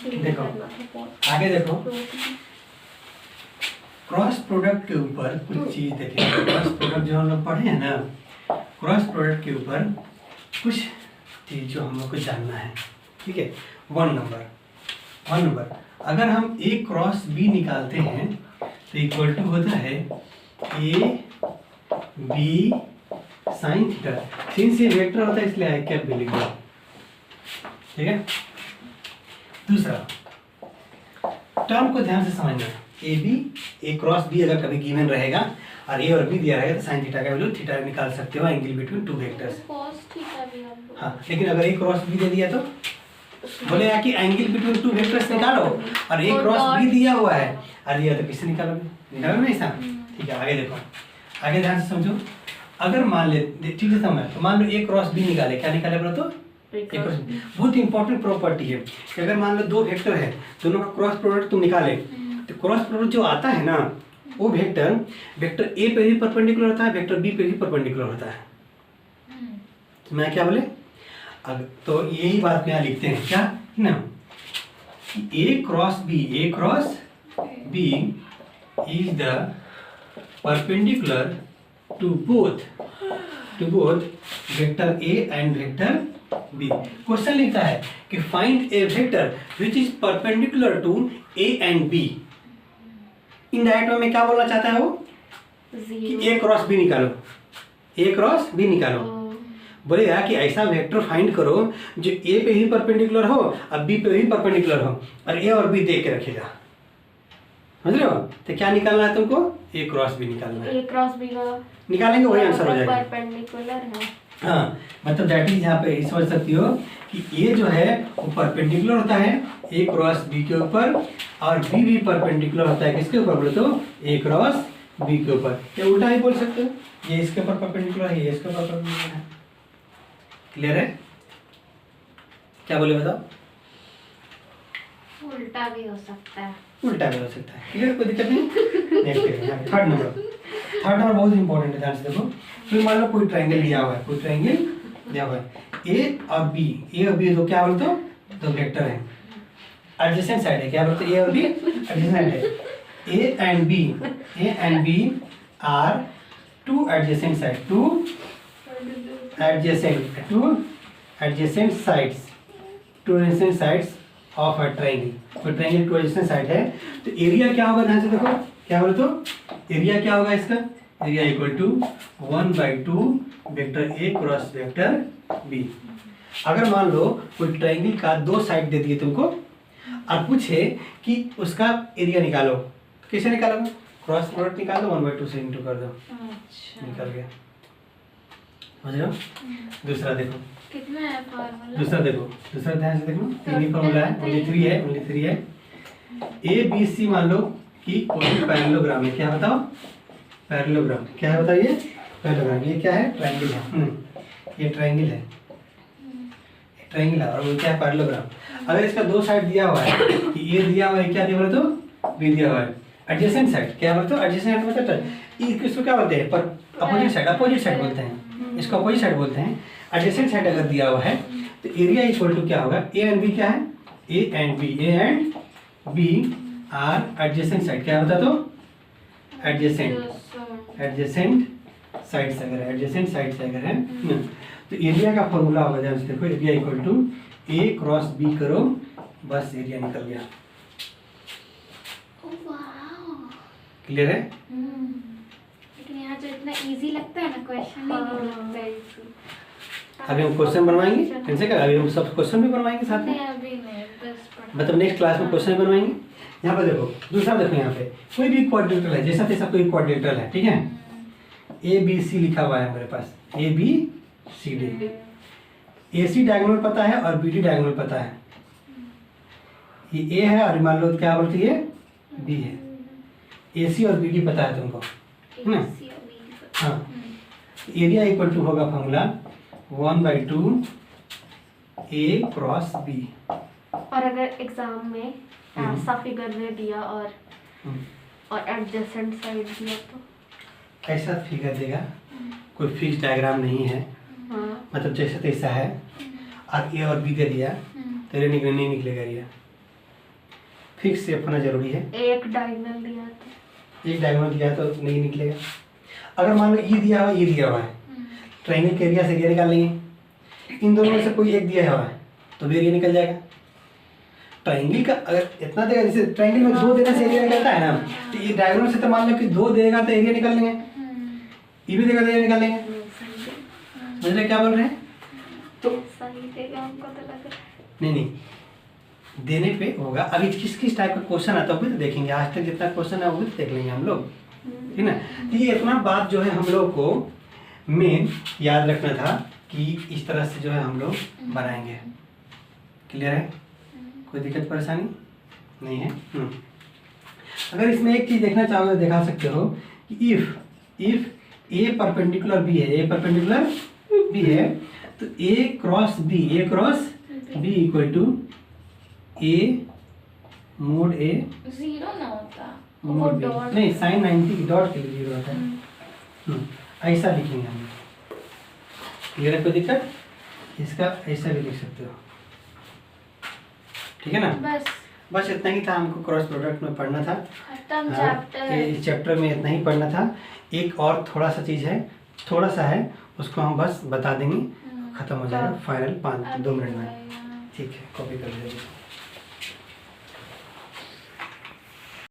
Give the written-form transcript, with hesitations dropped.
देखो आगे देखो, क्रॉस प्रोडक्ट के ऊपर कुछ चीज देखें। क्रॉस प्रोडक्ट जो हम लोग पढ़े हैं ना, क्रॉस प्रोडक्ट के ऊपर कुछ चीज जो हम लोग को जानना है, ठीक है। 1 नंबर अगर हम ए क्रॉस बी निकालते हैं तो इक्वल टू होता है A B sine theta. Since ये वेक्टर होता है इसलिए आई कैप भी लिख दो, ठीक है। दूसरा टर्म को ध्यान से समझना, A B A cross B अगर कभी गिवन रहेगा और ए और बी दिया रहेगा तो साइन थीटा का वैल्यू थीटा निकाल सकते हो, एंगल बिटवीन टू वेक्टर्स। हाँ, लेकिन अगर ए क्रॉस बी दे दिया तो बोलेगा कि एंगल बिटवीन टू वेक्टर्स निकालो, और ए क्रॉस बी दिया हुआ है और ये तो किससे निकालोगे, निकालोगे नहीं ऐसा। ठीक है, आगे देखो, आगे ध्यान से समझो। अगर मान ले, ठीक है समझ, तो मान लो ए क्रॉस बी निकाले, क्या निकाले बोलो तो बहुत इंपॉर्टेंट प्रॉपर्टी है कि अगर मान लो दो वेक्टर है, दोनों का क्रॉस प्रोडक्ट तुम निकाले तो क्रॉस प्रोडक्ट जो आता है ना वो वेक्टर ए पे भी परपेंडिकुलर होता है, वेक्टर बी पे भी परपेंडिकुलर होता है। तो मैं क्या बोले, अब तो यही बात यहाँ लिखते हैं क्या ना, A cross B is the perpendicular to both vector A and vector B. Question लिखता है कि find a vector which is perpendicular to A and B. Indirect में क्या बोलना चाहता है वो कि ए क्रॉस बी निकालो, बोलेगा कि ऐसा वेक्टर फाइंड करो जो ए पे ही परपेंडिकुलर हो और बी पे ही परपेंडिकुलर हो, और ए और बी दे के रखेगा, समझ रहे हो। तो क्या निकालना है तुमको, ए क्रॉस बी निकालना है। ए क्रॉस बी का निकालेंगे वही आंसर हो जाएगा, परपेंडिकुलर है। हाँ, मतलब दैट इज यहाँ पे समझ सकती हो कि ए जो है वो परपेंडिकुलर होता है ए क्रॉस बी के ऊपर, और बी भी परपेंडिकुलर होता है किसके ऊपर बोले तो ए क्रॉस बी के ऊपर। ये उल्टा ही बोल सकते हो, ये इसके ऊपर परपेंडिकुलर है, ये इसके ऊपर परपेंडिकुलर है। क्लियर है, क्या बोले बताओ। उल्टा भी हो सकता है, क्लियर, कोई दिक्कत नहीं। नेक्स्ट थर्ड नंबर बहुत इंपॉर्टेंट है, ध्यान से देखो। फिर मान लो कोई ट्रायंगल दिया हुआ है, ए और बी तो क्या बोलते हो, दो वेक्टर है, एडजेसेंट साइड है, क्या बोलते हैं ए और बी एडजेसेंट है। A and B are two adjacent side, two adjacent sides of a triangle. कोई ट्रायंगल टू एडजेसेंट साइड है तो एरिया क्या होगा, ध्यान से देखो, क्या बोले तो एरिया क्या होगा इसका, area equal to 1/2 vector A cross vector B. अगर मान लो कोई ट्रायंगल का दो साइड दे दिए तुमको और पूछे कि उसका एरिया निकालो, तो कैसे निकालोगे, क्रॉस प्रोडक्ट निकाल दो, 1/2 से इंटू कर दो, निकल गया, समझ रहे हो। दूसरा देखो, कितना है फार्मूला, दूसरा ध्यान से देखो, तीन ही फार्मूला है, ओनली थ्री है। ए बी सी मान लो कि कोई पैरेललोग्राम है, क्या बताओ, पैरेललोग्राम क्या है बताइए, पैरेललोग्राम ये क्या है, ट्रायंगल है, ये ट्रायंगल है और वो क्या है, पैरेललोग्राम। अगर इसका दो साइड दिया हुआ है कि ए दिया हुआ है, क्या दिया बोले तो बी दिया हुआ है, एडजेसेंट साइड क्या बोलते हो, एडजेसेंट मतलब इसको क्या बोलते हैं, पर अपोजिट साइड बोलते हैं, इसको अपोजिट साइड बोलते हैं। एडजेसेंट साइड अगर दिया हुआ है तो एरिया इक्वल टू क्या होगा, ए एंड बी क्या है, A and B are adjacent side, क्या होता तो एडजेसेंट साइड्स अगर है तो एरिया का फॉर्मूला होगा, ध्यान से देखो, area equal to A cross B करो, बस एरिया निकल गया। क्लियर है, लेकिन यहाँ जो इतना इजी लगता है ना क्वेश्चन, नहीं लगता है इजी। अभी हम क्वेश्चन बनवाएंगे, कैसे कर, अभी हम सब क्वेश्चन भी बनवाएंगे साथ में, अभी नहीं, बस मतलब नेक्स्ट क्लास में क्वेश्चन बनवाएंगे। यहाँ पर देखो, दूसरा देखो, यहाँ पे कोई भी क्वाड्रेटर है, जैसा तैसा कोई क्वाड्रेटर है, ठीक है, ए बी सी लिखा हुआ है मेरे पास, A B C D, A C diagonal पता है और बी डी डायगोनल पता है, ये ए है और मान लो क्या बोलती है बी है, ए सी और बी डी पता है तुमको, है ना। हाँ, एरिया इक्वल टू होगा फॉर्मूला 1/2 ए क्रॉस बी। और अगर एग्जाम में ऐसा फिगर दे दिया और एडजेसेंट साइड दिया तो कैसा फिगर देगा, कोई फिक्स डायग्राम नहीं है, मतलब जैसा तैसा है, और ए और बी दे दिया तो एरिया नहीं निकलेगा एरिया। फिक्स शेप होना जरूरी है। एक डायगोनल दिया था, एक डायगोनल दिया तो नहीं निकलेगा। अगर मान लो ये दिया हुआ है, ट्रायंगल के एरिया से एरिया निकाल लेंगे। इन दोनों में से कोई एक दिया हुआ है तो भी एरिया निकल जाएगा। ट्रायंगल का अगर इतना देगा, जैसे ट्रायंगल में 2 देने से एरिया निकलता है ना, तो ये डायगोनल से तो मान लो कि 2 देगा तो एरिया निकाल लेंगे, ये भी देगा तो एरिया निकाल लेंगे। समझ रहे क्या बोल रहे हैं? तो सही देगा हमको तो लग रहा है। नहीं देने पे होगा। अभी किस टाइप का क्वेश्चन आता है वो भी तो देखेंगे। आज तक जितना क्वेश्चन है वो भी तो देख लेंगे हम लोग, ठीक ना। तो ये इतना बात जो है हम लोग को मेन याद रखना था कि इस तरह से जो है हम लोग बनाएंगे। क्लियर है? कोई दिक्कत परेशानी नहीं है? अगर इसमें एक चीज देखना चाहोगे तो दिखा सकते हो कि इफ ए परपेंडिकुलर बी है, ए परपेंडिकुलर बी है, तो A cross B equal to A mod A zero ना होता, मोड बी। नहीं, साइन 90 डॉट के लिए 0 होता है। ऐसा लिखेंगे हम। क्लियर है? कोई दिक्कत? इसका ऐसा भी लिख सकते हो, ठीक है ना। बस इतना ही था हमको क्रॉस प्रोडक्ट में पढ़ना था। खत्म चैप्टर। इस चैप्टर में इतना ही पढ़ना था। एक और थोड़ा सा चीज़ है, थोड़ा सा है, उसको हम बस बता देंगे, खत्म हो जाएगा फाइनल 2 मिनट में। ठीक है, कॉपी कर लीजिए।